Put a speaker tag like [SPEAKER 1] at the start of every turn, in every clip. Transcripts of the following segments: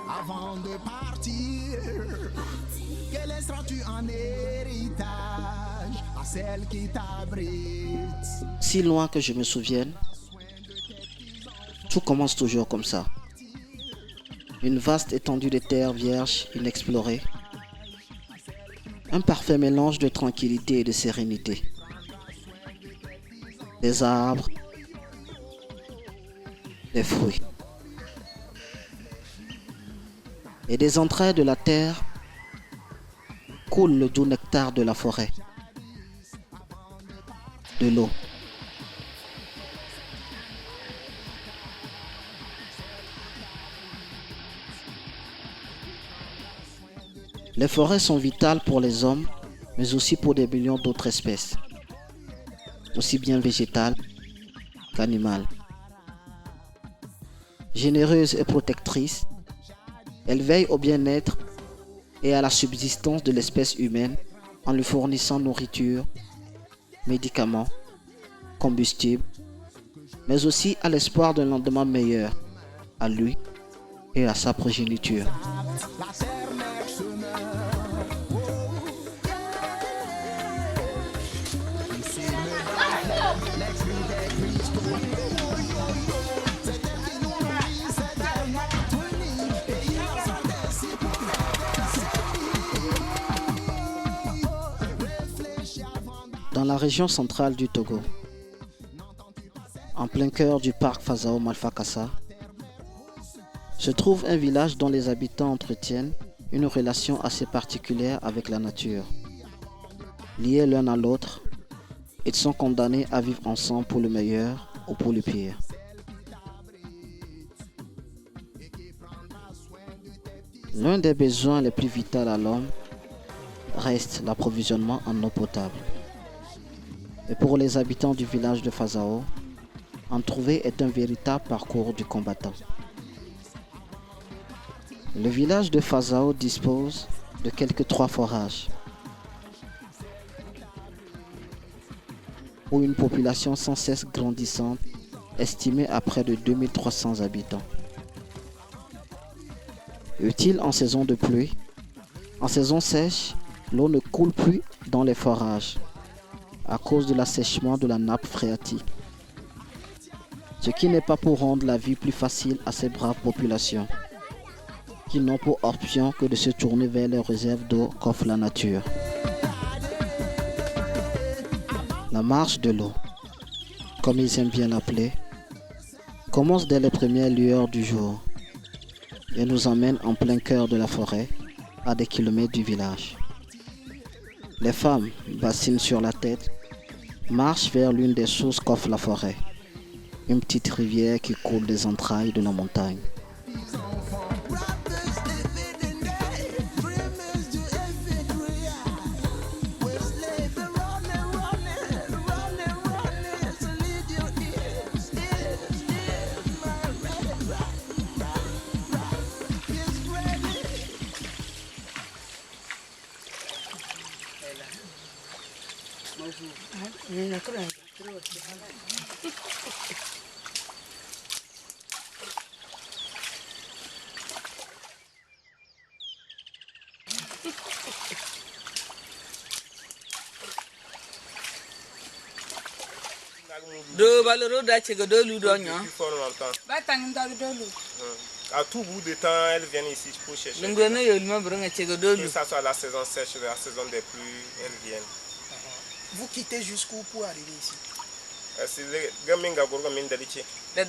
[SPEAKER 1] Avant de partir, que laisseras-tu en héritage à celle qui t'abrite?
[SPEAKER 2] Si loin que je me souvienne, tout commence toujours comme ça. Une vaste étendue de terre vierge inexplorée. Un parfait mélange de tranquillité et de sérénité. Des arbres, des fruits. Et des entrailles de la terre coule le doux nectar de la forêt. De l'eau. Les forêts sont vitales pour les hommes, mais aussi pour des millions d'autres espèces, aussi bien végétales qu'animales. Généreuse et protectrice, elle veille au bien-être et à la subsistance de l'espèce humaine en lui fournissant nourriture, médicaments, combustible, mais aussi à l'espoir d'un lendemain meilleur à lui et à sa progéniture. Dans la région centrale du Togo, en plein cœur du parc Fazao Malfakassa, se trouve un village dont les habitants entretiennent une relation assez particulière avec la nature. Liés l'un à l'autre, ils sont condamnés à vivre ensemble pour le meilleur ou pour le pire. L'un des besoins les plus vitaux à l'homme reste l'approvisionnement en eau potable. Et pour les habitants du village de Fazao, en trouver est un véritable parcours du combattant. Le village de Fazao dispose de quelques 3 forages pour une population sans cesse grandissante, estimée à près de 2300 habitants. Utile en saison de pluie, en saison sèche, l'eau ne coule plus dans les forages à cause de l'assèchement de la nappe phréatique. Ce qui n'est pas pour rendre la vie plus facile à ces braves populations, qui n'ont pour option que de se tourner vers les réserves d'eau qu'offre la nature. La marche de l'eau, comme ils aiment bien l'appeler, commence dès les premières lueurs du jour et nous emmène en plein cœur de la forêt, à des kilomètres du village. Les femmes, bassines sur la tête, marchent vers l'une des sources qu'offre la forêt, une petite rivière qui coule des entrailles de la montagne.
[SPEAKER 3] À tout bout de temps, elles viennent ici pour chercher. Que ça soit la saison sèche, la saison des pluies, elles viennent.
[SPEAKER 4] Vous quittez jusqu'où pour arriver ici?
[SPEAKER 3] C'est les Gaminga Gourga Mindalichi.
[SPEAKER 4] C'est à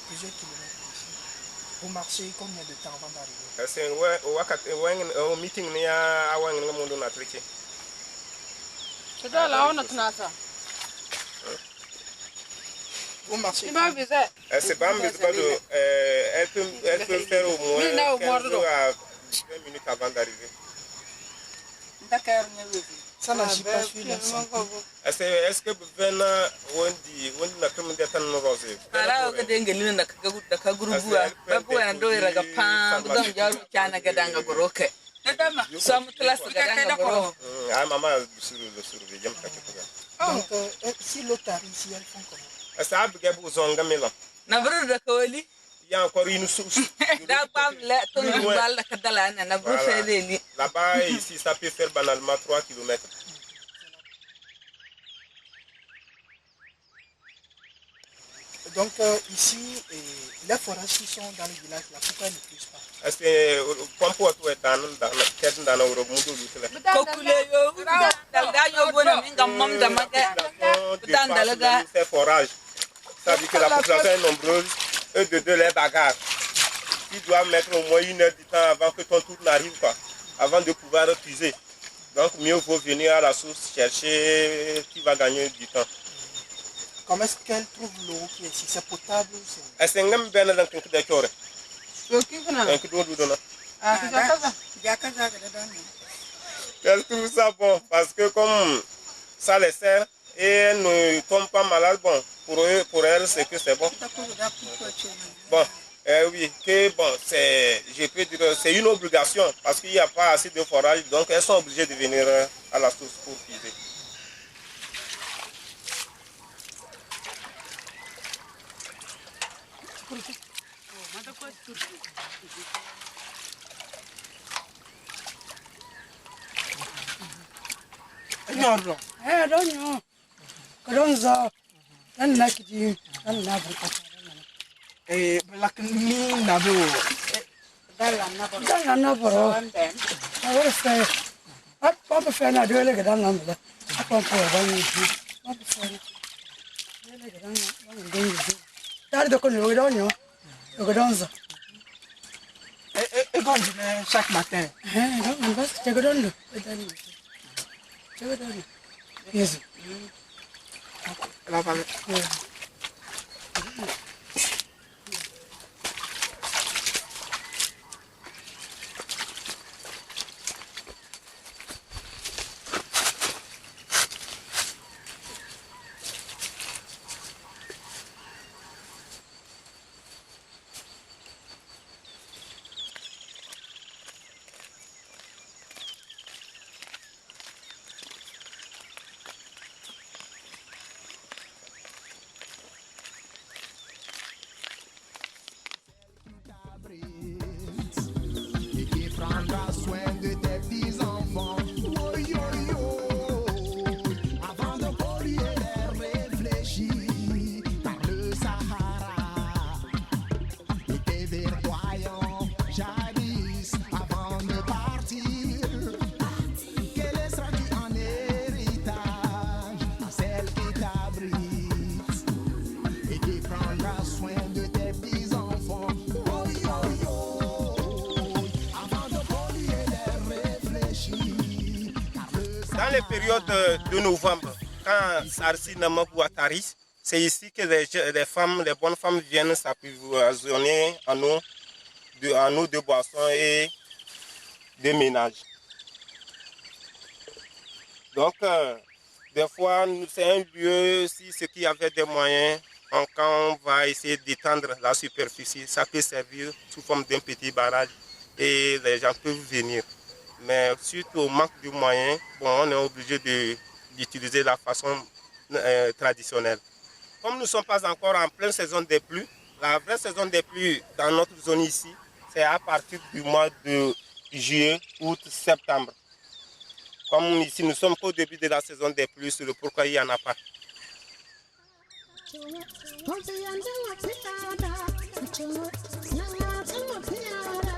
[SPEAKER 4] plusieurs kilomètres d'ici. Vous marchez combien de temps avant d'arriver?
[SPEAKER 3] C'est un meeting à Wangamondo Natrichi.
[SPEAKER 4] Vous marchez?
[SPEAKER 3] C'est pas elle peut faire au moins 15 jours à 20 minutes avant d'arriver.
[SPEAKER 4] Ça n'agit pas sur la santé.
[SPEAKER 3] Est-ce que venant Wendy n'a pas mis de rosé? Maman,
[SPEAKER 4] Donc, si l'eau tarit ici, elles font comment?
[SPEAKER 3] Ça a besoin de zonga mélan. Il y a encore une source. Là-bas et ici, ça peut faire banalement 3 km.
[SPEAKER 4] Donc ici, les forages qui sont dans le village, là, pourquoi ils ne poussent pas?
[SPEAKER 3] Est-ce que pompe tout est dans ces forages. Ça veut dire que la population est nombreuse, eux de deux les bagarres. Ils doivent mettre au moins 1 heure du temps avant que ton tour n'arrive, quoi, avant de pouvoir puiser. Donc mieux vaut venir à la source chercher qui va gagner du temps.
[SPEAKER 4] Comment est-ce qu'elle trouve l'eau qui est ici? C'est potable ou c'est...
[SPEAKER 3] Est-ce que vous avez un peu de chore? Je trouve ça bon parce que comme ça les sert et elles ne tombent pas malades, bon, pour elles c'est que c'est bon. Bon, oui, que bon, je peux dire, c'est une obligation parce qu'il n'y a pas assez de forage, donc elles sont obligées de venir à la source pour puiser.
[SPEAKER 4] Chaque matin.
[SPEAKER 1] Prendra soin de tes petits-enfants. Oh, yo, yo. Avant de polluer l'air, réfléchis. Car le Sahara était verdoyant jadis. Avant de partir, que laisseras-tu en héritage à celle qui t'abrite et qui prendra soin de tes petits-enfants? Oh, yo, yo.
[SPEAKER 3] Dans les périodes de novembre, quand Sarsi Namabou Ataris, c'est ici que les femmes, les bonnes femmes viennent s'approvisionner en eau de boissons et de ménage. Donc, des fois, c'est un lieu, si ceux qui avaient des moyens, quand on va essayer d'étendre la superficie, ça peut servir sous forme d'un petit barrage et les gens peuvent venir. Mais suite au manque de moyens, bon, on est obligé d'utiliser la façon traditionnelle. Comme nous ne sommes pas encore en pleine saison des pluies, la vraie saison des pluies dans notre zone ici, c'est à partir du mois de juillet, août, septembre. Comme ici, nous sommes qu'au début de la saison des pluies, c'est le pourquoi il n'y en a pas.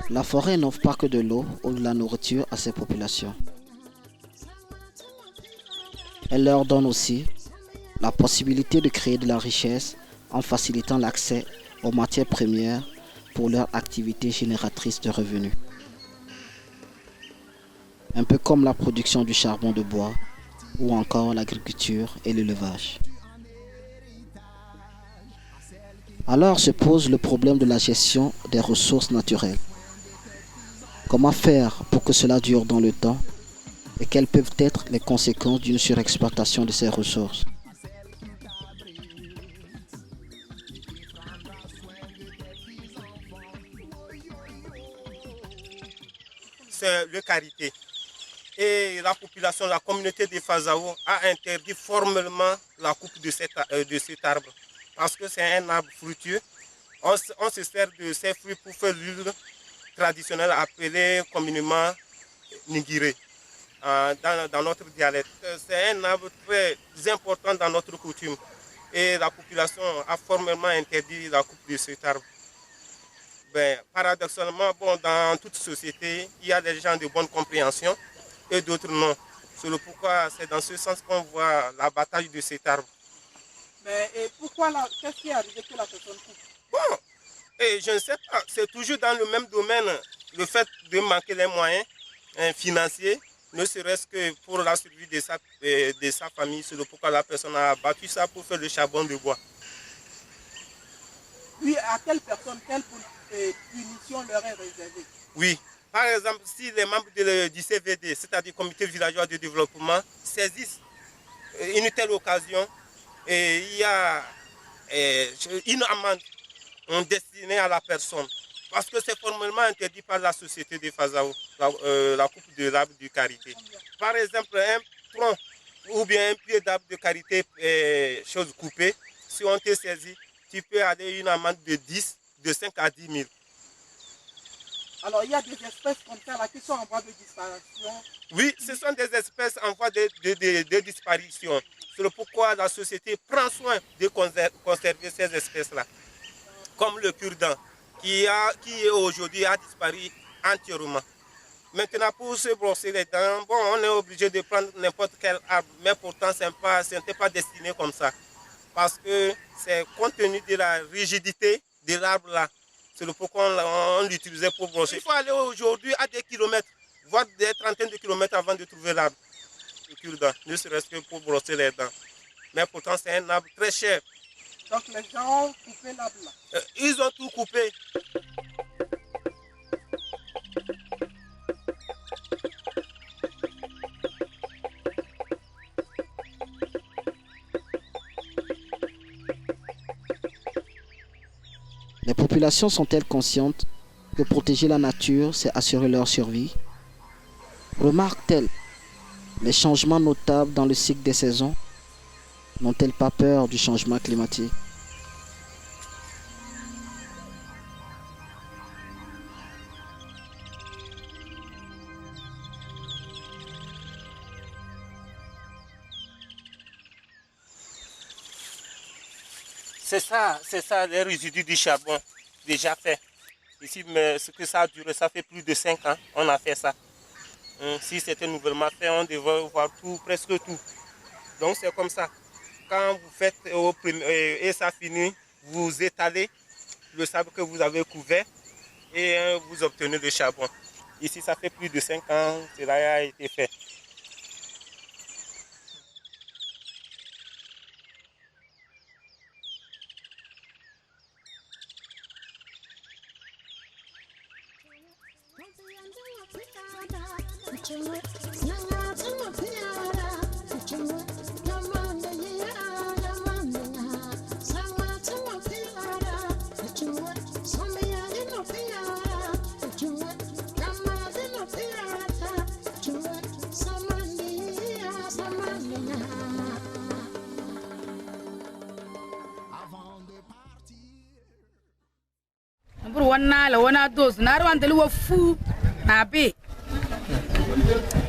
[SPEAKER 2] La forêt n'offre pas que de l'eau ou de la nourriture à ses populations. Elle leur donne aussi la possibilité de créer de la richesse en facilitant l'accès aux matières premières pour leur activité génératrice de revenus. Un peu comme la production du charbon de bois ou encore l'agriculture et l'élevage. Alors se pose le problème de la gestion des ressources naturelles. Comment faire pour que cela dure dans le temps et quelles peuvent être les conséquences d'une surexploitation de ces ressources?
[SPEAKER 3] C'est le karité. et la population, la communauté de Fazao a interdit formellement la coupe de cet arbre. Parce que c'est un arbre fructueux. On se sert de ces fruits pour faire l'huile traditionnelle appelée communément nigiré dans notre dialecte. C'est un arbre très important dans notre coutume. Et la population a formellement interdit la coupe de cet arbre. Ben, paradoxalement, dans toute société, il y a des gens de bonne compréhension et d'autres non. C'est pourquoi c'est dans ce sens qu'on voit l'abattage de cet arbre.
[SPEAKER 4] Mais et pourquoi qu'est-ce qui est arrivé que la personne coupe?
[SPEAKER 3] Bon, et je ne sais pas, c'est toujours dans le même domaine, le fait de manquer les moyens financiers, ne serait-ce que pour la survie de sa famille. C'est pourquoi la personne a abattu ça pour faire le charbon de bois.
[SPEAKER 4] Oui, à quelle personne, quelle punition leur est réservée?
[SPEAKER 3] Oui, par exemple, si les membres du CVD, c'est-à-dire Comité villageois de développement, saisissent une telle occasion, et il y a une amende destinée à la personne. Parce que c'est formellement interdit par la société de Fazao, la coupe de l'arbre de karité. Par exemple, un tronc ou bien un pied d'arbre de karité, chose coupée, si on te saisit, tu peux aller une amende de 5 à 10 000.
[SPEAKER 4] Alors, il y a des espèces comme ça là, qui sont en voie de disparition.
[SPEAKER 3] Oui, ce sont des espèces en voie de disparition. C'est pourquoi la société prend soin de conserver ces espèces-là. Comme le cure-dent, qui aujourd'hui a disparu entièrement. Maintenant, pour se brosser les dents, on est obligé de prendre n'importe quel arbre, mais pourtant, ce n'était pas destiné comme ça. Parce que c'est compte tenu de la rigidité de l'arbre là. C'est pourquoi on l'utilisait pour brosser. Il faut aller aujourd'hui à des kilomètres, voire des trentaines de kilomètres avant de trouver l'arbre. Le cure-dent, ne serait-ce que pour brosser les dents. Mais pourtant, c'est un arbre très cher.
[SPEAKER 4] Donc les gens ont coupé l'arbre là.
[SPEAKER 3] Ils ont tout coupé.
[SPEAKER 2] Les populations sont-elles conscientes que protéger la nature, c'est assurer leur survie? Remarquent-elles les changements notables dans le cycle des saisons? N'ont-elles pas peur du changement climatique?
[SPEAKER 3] C'est ça les résidus du charbon déjà fait. Ici, mais ce que ça a duré, ça fait plus de 5 ans, on a fait ça. Si c'était nouvellement fait, on devait voir tout, presque tout. Donc c'est comme ça. Quand vous faites et ça finit, vous étalez le sable que vous avez couvert et vous obtenez le charbon. Ici, ça fait plus de 5 ans, cela a été fait.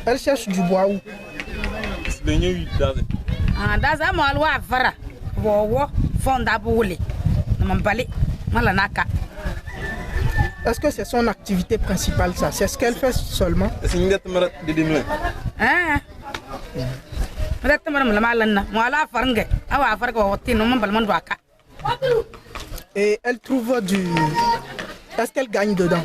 [SPEAKER 4] Elle cherche du bois où? Est-ce que c'est son activité principale ça? C'est ce qu'elle fait seulement? Et elle trouve du... Est-ce qu'elle gagne dedans?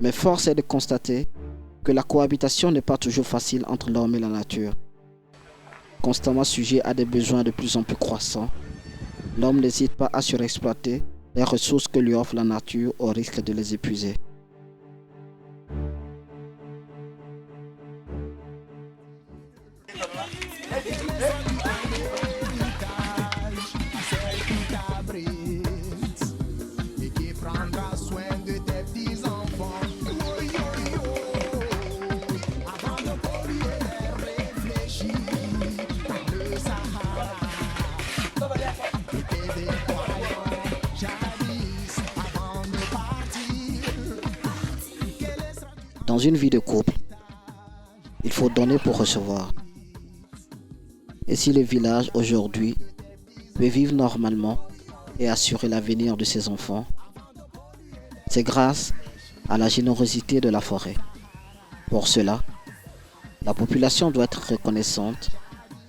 [SPEAKER 2] Mais force est de constater que la cohabitation n'est pas toujours facile entre l'homme et la nature. Constamment sujet à des besoins de plus en plus croissants, l'homme n'hésite pas à surexploiter les ressources que lui offre la nature au risque de les épuiser.
[SPEAKER 1] celle qui t'abrite et qui prendra soin de tes petits-enfants. Oh, yo, yo. Avant de polluer l'air, réfléchis par le Sahara. Et tes dévoyants jadis avant de partir.
[SPEAKER 2] Dans une vie de couple, il faut donner pour recevoir. Et si le village aujourd'hui peut vivre normalement et assurer l'avenir de ses enfants, c'est grâce à la générosité de la forêt. Pour cela, la population doit être reconnaissante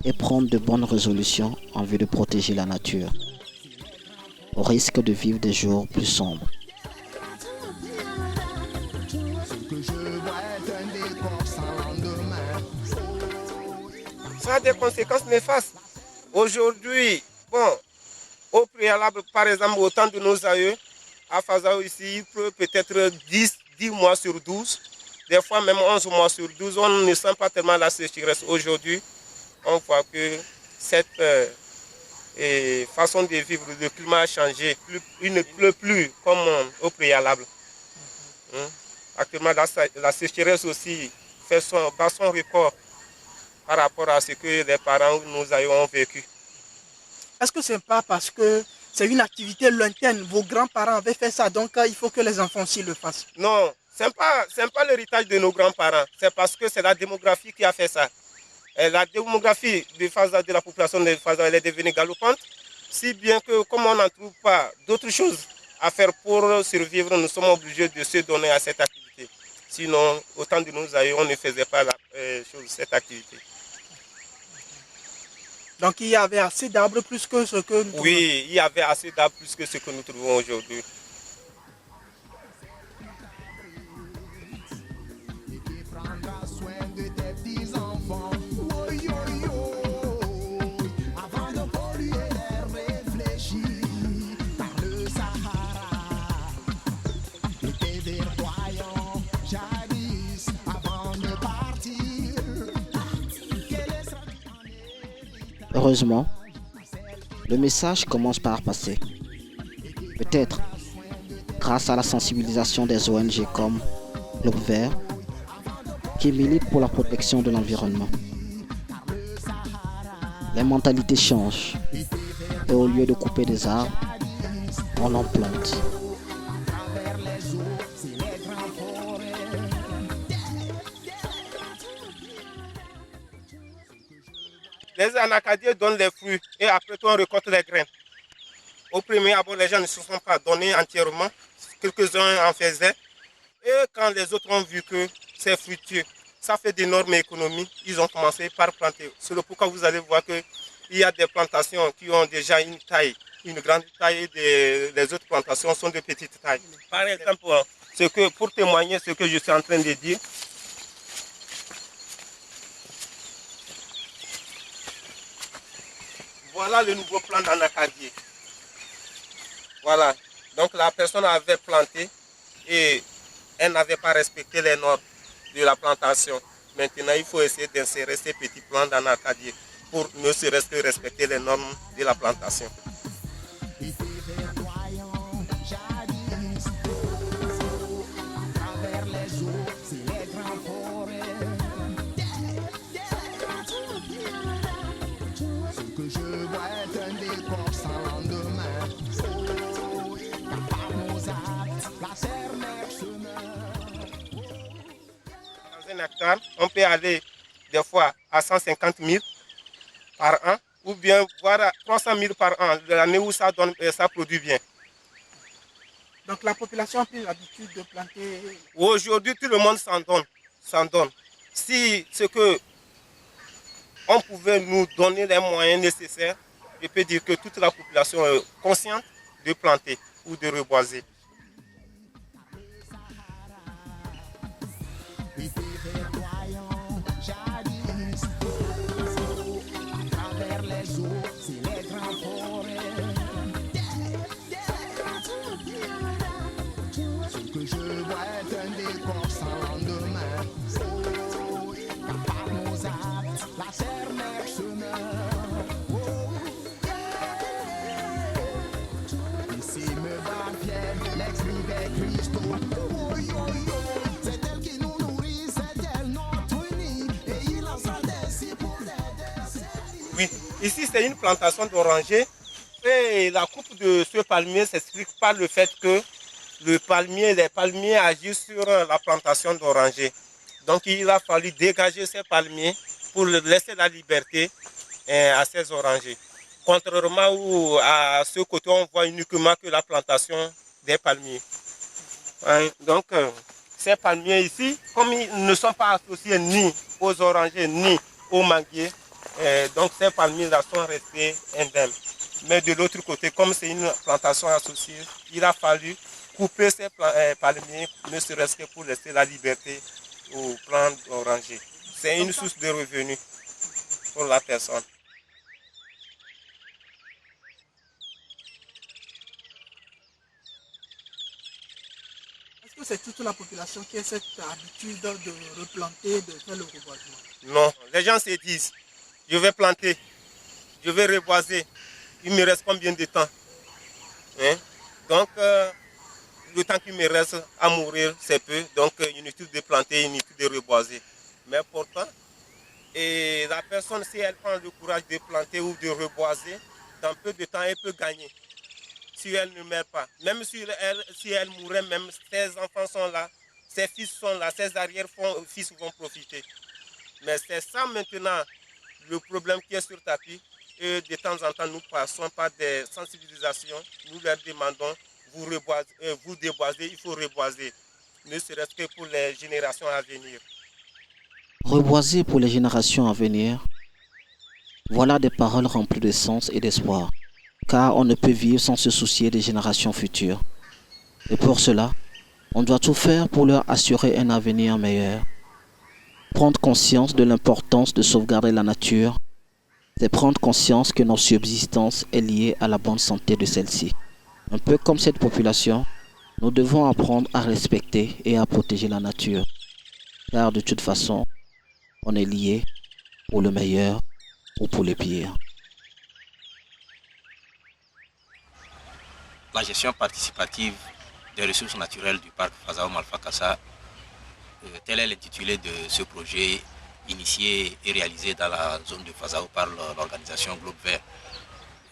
[SPEAKER 2] et prendre de bonnes résolutions en vue de protéger la nature, au risque de vivre des jours plus sombres.
[SPEAKER 1] Ce que je vois est un décor sans lendemain.
[SPEAKER 3] Ça a des conséquences néfastes. Aujourd'hui, bon, au préalable, par exemple, au temps de nos aïeux, à Fazao ici, il pleut peut-être 10 mois sur 12, des fois même 11 mois sur 12, on ne sent pas tellement la sécheresse. Aujourd'hui, on voit que cette façon de vivre, le climat a changé. Il ne pleut plus comme au préalable. Actuellement, la sécheresse aussi bat son record par rapport à ce que les parents nous ont vécu.
[SPEAKER 4] Est-ce que ce n'est pas parce que c'est une activité lointaine, vos grands-parents avaient fait ça, donc il faut que les enfants aussi le fassent?
[SPEAKER 3] Non, ce n'est pas l'héritage de nos grands-parents, c'est parce que c'est la démographie qui a fait ça. Et la démographie de la population de Fazao, elle est devenue galopante, si bien que comme on n'en trouve pas d'autres choses à faire pour survivre, nous sommes obligés de se donner à cette activité. Sinon, au temps de nos aïeux, on ne faisait pas cette activité.
[SPEAKER 4] Donc il y avait assez d'arbres plus que ce que nous trouvons.
[SPEAKER 3] Oui, il y avait assez d'arbres plus que ce que nous trouvons aujourd'hui.
[SPEAKER 1] Et qui prendra soin de tes petits-enfants. Oh, yo, yo. Avant de polluer l'air, réfléchis par le Sahara. Et tes verdoyants jadis avant de partir.
[SPEAKER 2] Heureusement, le message commence par passer. Peut-être grâce à la sensibilisation des ONG comme Globe Vert, qui militent pour la protection de l'environnement. Les mentalités changent et au lieu de couper des arbres, on en plante.
[SPEAKER 3] Les anacadiens donnent les fruits et après tout on récolte les graines. Au premier abord, les gens ne se sont pas donnés entièrement. Quelques-uns en faisaient. Et quand les autres ont vu que c'est fructueux, ça fait d'énormes économies, ils ont commencé par planter. C'est le pourquoi vous allez voir qu'il y a des plantations qui ont déjà une taille, une grande taille, et les autres plantations sont de petite taille. Par exemple, pour témoigner ce que je suis en train de dire, voilà le nouveau plan d'anacadier. Voilà. Donc la personne avait planté et elle n'avait pas respecté les normes de la plantation. Maintenant, il faut essayer d'insérer ces petits plants d'anacadier pour ne serait-ce que respecter les normes de la plantation. On peut aller des fois à 150 000 par an ou bien voire à 300 000 par an, l'année où ça produit bien.
[SPEAKER 4] Donc la population a pris l'habitude de planter.
[SPEAKER 3] Aujourd'hui, tout le monde s'en donne. Si ce que on pouvait nous donner les moyens nécessaires, je peux dire que toute la population est consciente de planter ou de reboiser.
[SPEAKER 1] Sans lendemain, par nos actes, la serre
[SPEAKER 3] Ici, c'est une plantation d'orangers. Et la coupe de ce palmier s'explique par le fait que les palmiers agissent sur la plantation d'orangers. Donc il a fallu dégager ces palmiers pour laisser la liberté à ces orangers. Contrairement à ce côté, on voit uniquement que la plantation des palmiers. Donc ces palmiers ici, comme ils ne sont pas associés ni aux orangers ni aux manguiers, donc ces palmiers-là sont restés indemnes. Mais de l'autre côté, comme c'est une plantation associée, il a fallu couper ces palmiers, ne serait-ce que pour laisser la liberté aux plantes orangers. C'est une source de revenus pour la personne.
[SPEAKER 4] Est-ce que c'est toute la population qui a cette habitude de replanter, de faire le reboisement?
[SPEAKER 3] Non, les gens se disent, je vais planter, je vais reboiser, il me reste combien de temps? Donc, le temps qu'il me reste à mourir, c'est peu. Donc, inutile de planter, inutile de reboiser. Mais pourtant, la personne, si elle prend le courage de planter ou de reboiser, dans peu de temps, elle peut gagner. Si elle ne meurt pas. Même si elle mourait, même ses enfants sont là, ses fils sont là, ses arrière-fils vont profiter. Mais c'est ça maintenant le problème qui est sur tapis. Et de temps en temps, nous passons par des sensibilisations. Nous leur demandons, vous déboisez, il faut reboiser. Ne serait-ce que pour les générations à venir.
[SPEAKER 2] Reboiser pour les générations à venir, voilà des paroles remplies de sens et d'espoir. Car on ne peut vivre sans se soucier des générations futures. Et pour cela, on doit tout faire pour leur assurer un avenir meilleur. Prendre conscience de l'importance de sauvegarder la nature, c'est prendre conscience que notre subsistance est liée à la bonne santé de celle-ci. Un peu comme cette population, nous devons apprendre à respecter et à protéger la nature. Car de toute façon, on est lié pour le meilleur ou pour le pire.
[SPEAKER 5] La gestion participative des ressources naturelles du parc Fazao Malfa Kassa, tel est l'intitulé de ce projet initié et réalisé dans la zone de Fazao par l'organisation Globe Vert.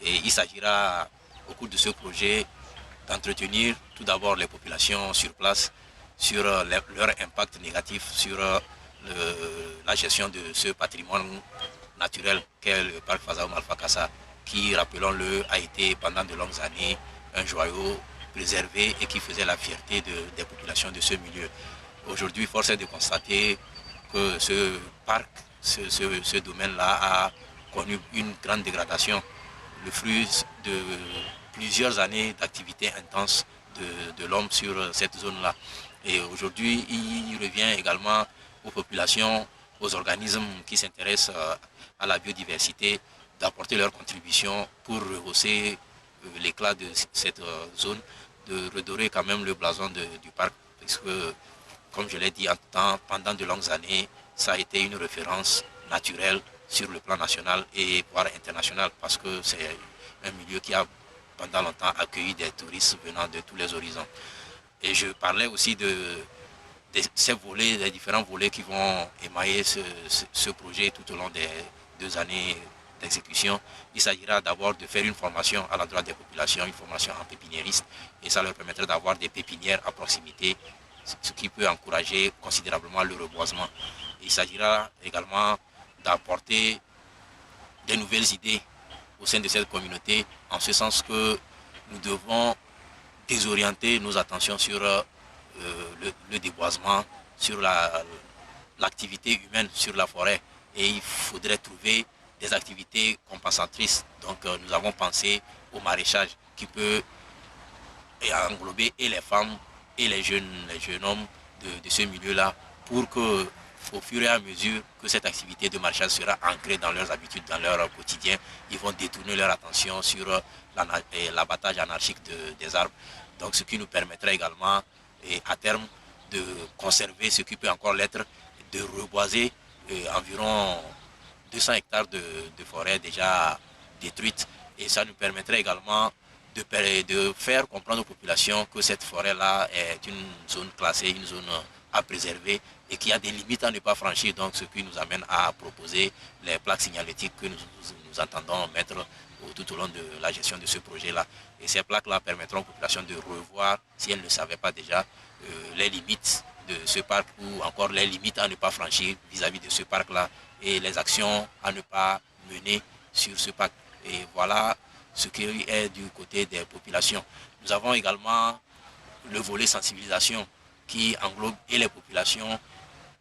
[SPEAKER 5] Et il s'agira au cours de ce projet d'entretenir tout d'abord les populations sur place sur leur impact négatif sur la gestion de ce patrimoine naturel qu'est le parc Fazao Malfa Kassa, qui, rappelons-le, a été pendant de longues années un joyau préservé et qui faisait la fierté des populations de ce milieu. Aujourd'hui, force est de constater que ce parc, ce domaine-là a connu une grande dégradation, le fruit de plusieurs années d'activité intense de l'homme sur cette zone-là. Et aujourd'hui, il revient également aux populations, aux organismes qui s'intéressent à la biodiversité, d'apporter leur contribution pour rehausser l'éclat de cette zone, de redorer quand même le blason du parc, puisque, comme je l'ai dit, pendant de longues années, ça a été une référence naturelle sur le plan national et voire international, parce que c'est un milieu qui a pendant longtemps accueilli des touristes venant de tous les horizons. Et je parlais aussi de ces volets, des différents volets qui vont émailler ce projet tout au long des 2 années d'exécution. Il s'agira d'abord de faire une formation à l'endroit des populations, une formation en pépiniériste, et ça leur permettrait d'avoir des pépinières à proximité, ce qui peut encourager considérablement le reboisement. Il s'agira également d'apporter des nouvelles idées au sein de cette communauté, en ce sens que nous devons désorienter nos attentions sur le déboisement, sur l'activité humaine sur la forêt, et il faudrait trouver des activités compensatrices. Donc nous avons pensé au maraîchage qui peut englober et les femmes et les jeunes hommes de ce milieu-là, pour que au fur et à mesure que cette activité de maraîchage sera ancrée dans leurs habitudes, dans leur quotidien, ils vont détourner leur attention sur l'abattage anarchique des arbres. Donc ce qui nous permettra également, et à terme, de conserver ce qui peut encore l'être, de reboiser environ 200 hectares de forêt déjà détruites. Et ça nous permettrait également de faire comprendre aux populations que cette forêt-là est une zone classée, une zone à préserver et qui a des limites à ne pas franchir. Donc ce qui nous amène à proposer les plaques signalétiques que nous entendons mettre tout au long de la gestion de ce projet-là. Et ces plaques-là permettront aux populations de revoir, si elles ne le savaient pas déjà, les limites de ce parc ou encore les limites à ne pas franchir vis-à-vis de ce parc-là et les actions à ne pas mener sur ce parc. Et voilà ce qui est du côté des populations. Nous avons également le volet sensibilisation qui englobe et les populations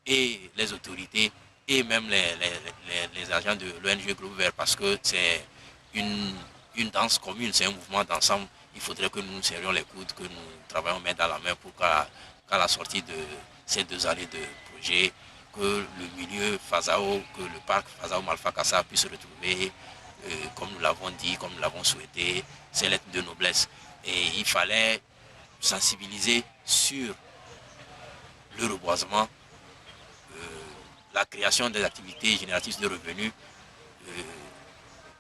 [SPEAKER 5] et les autorités et même les agents de l'ONG Groupe Vert, parce que c'est une danse commune, c'est un mouvement d'ensemble. Il faudrait que nous serrions les coudes, que nous travaillions main dans la main pour qu'à la sortie de ces 2 années de projet, que le milieu Fazao, que le parc Fazao Malfa Kassa puisse retrouver, comme nous l'avons dit, comme nous l'avons souhaité, ses lettres de noblesse. Et il fallait sensibiliser sur le reboisement, la création des activités génératrices de revenus,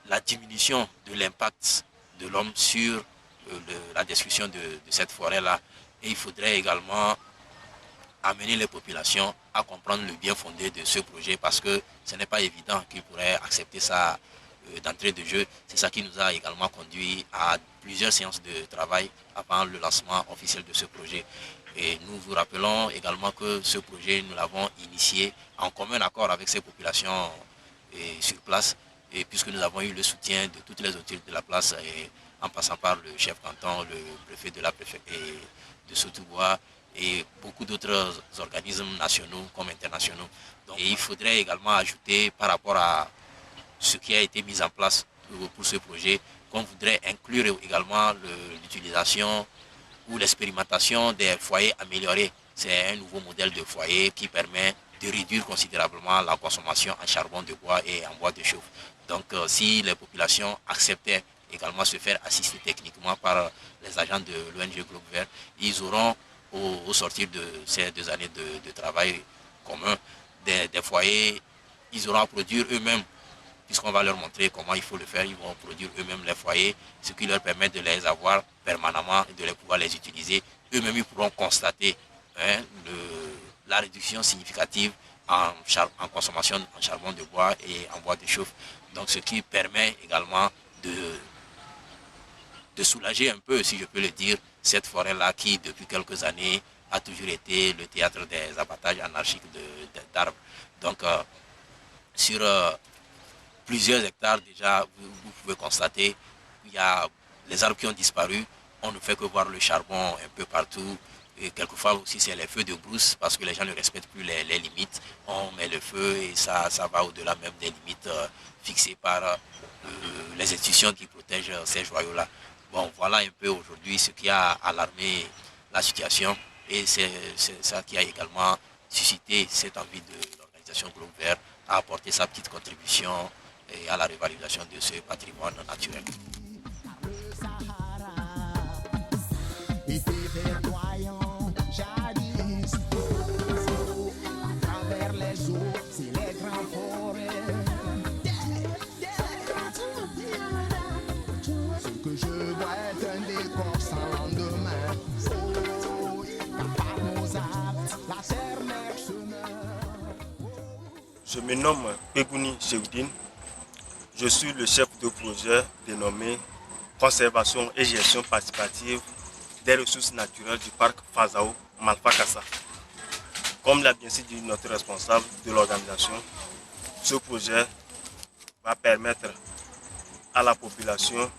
[SPEAKER 5] la diminution de l'impact de l'homme sur la destruction de cette forêt-là. Et il faudrait également amener les populations à comprendre le bien fondé de ce projet, parce que ce n'est pas évident qu'ils pourraient accepter ça d'entrée de jeu. C'est ça qui nous a également conduit à plusieurs séances de travail avant le lancement officiel de ce projet. Et nous vous rappelons également que ce projet, nous l'avons initié en commun accord avec ces populations sur place, et puisque nous avons eu le soutien de toutes les autorités de la place, et en passant par le chef canton, le préfet de la préfecture de Sotoubois et beaucoup d'autres organismes nationaux comme internationaux. Donc, et il faudrait également ajouter par rapport à ce qui a été mis en place pour ce projet, qu'on voudrait inclure également l'utilisation ou l'expérimentation des foyers améliorés. C'est un nouveau modèle de foyer qui permet de réduire considérablement la consommation en charbon de bois et en bois de chauffe. Donc si les populations acceptaient également se faire assister techniquement par les agents de l'ONG Groupe Vert, ils auront au sortir de ces 2 années de travail commun des foyers, ils auront à produire eux-mêmes, puisqu'on va leur montrer comment il faut le faire. Ils vont produire eux-mêmes les foyers, ce qui leur permet de les avoir permanemment et de pouvoir les utiliser. Eux-mêmes, ils pourront constater la réduction significative en consommation en charbon de bois et en bois de chauffe. Donc ce qui permet également de soulager un peu, si je peux le dire, cette forêt-là qui, depuis quelques années, a toujours été le théâtre des abattages anarchiques d'arbres. Donc sur plusieurs hectares déjà, vous pouvez constater qu'il y a les arbres qui ont disparu. On ne fait que voir le charbon un peu partout. Et quelquefois aussi c'est les feux de brousse, parce que les gens ne respectent plus les limites. On met le feu et ça va au-delà même des limites fixées par les institutions qui protègent ces joyaux-là. Bon, voilà un peu aujourd'hui ce qui a alarmé la situation, et c'est ça qui a également suscité cette envie de l'organisation Groupe Vert à apporter sa petite contribution et à la revalorisation de ce patrimoine naturel.
[SPEAKER 3] Je me nomme Pegouni Cheoudine. Je suis le chef de projet dénommé Conservation et gestion participative des ressources naturelles du parc Fazao Malfa Kassa. Comme l'a bien dit notre responsable de l'organisation, ce projet va permettre à la population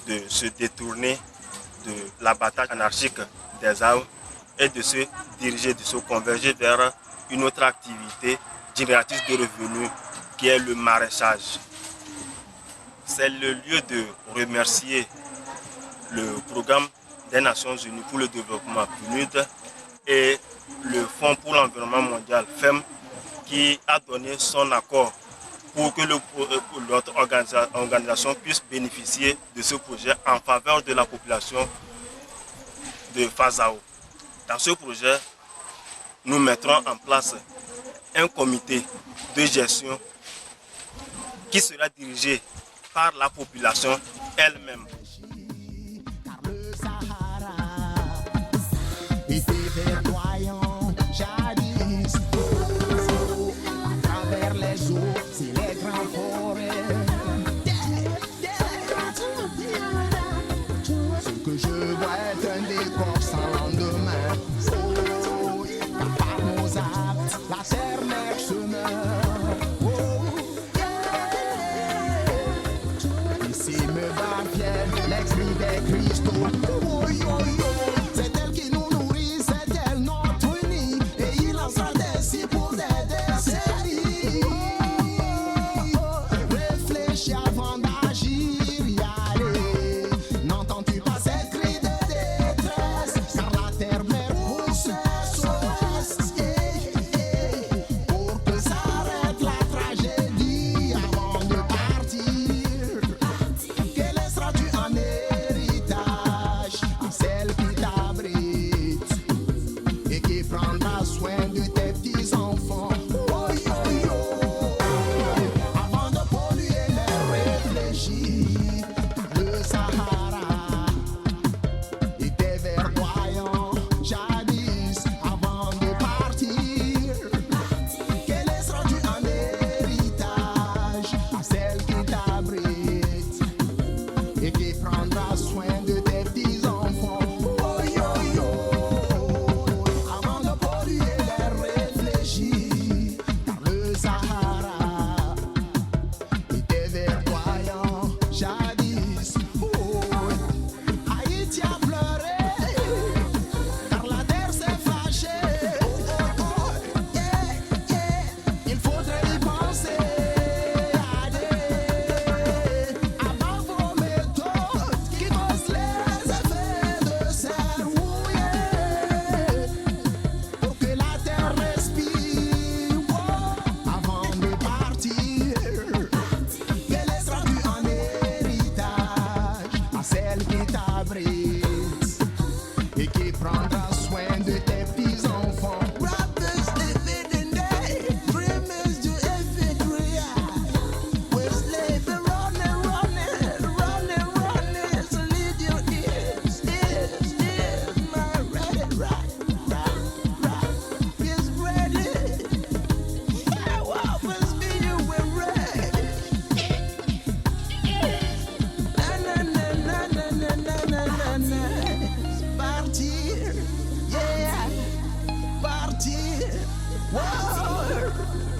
[SPEAKER 3] de se détourner de l'abattage anarchique des arbres et de se diriger, de se converger vers une autre activité génératrice de revenus qui est le maraîchage. C'est le lieu de remercier le programme des Nations Unies pour le développement PNUD et le Fonds pour l'environnement mondial FEM qui a donné son accord pour que notre organisation puisse bénéficier de ce projet en faveur de la population de Fazao. Dans ce projet, nous mettrons en place un comité de gestion qui sera dirigé par la population elle-même.
[SPEAKER 1] Et tes verdoyants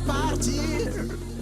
[SPEAKER 1] Partir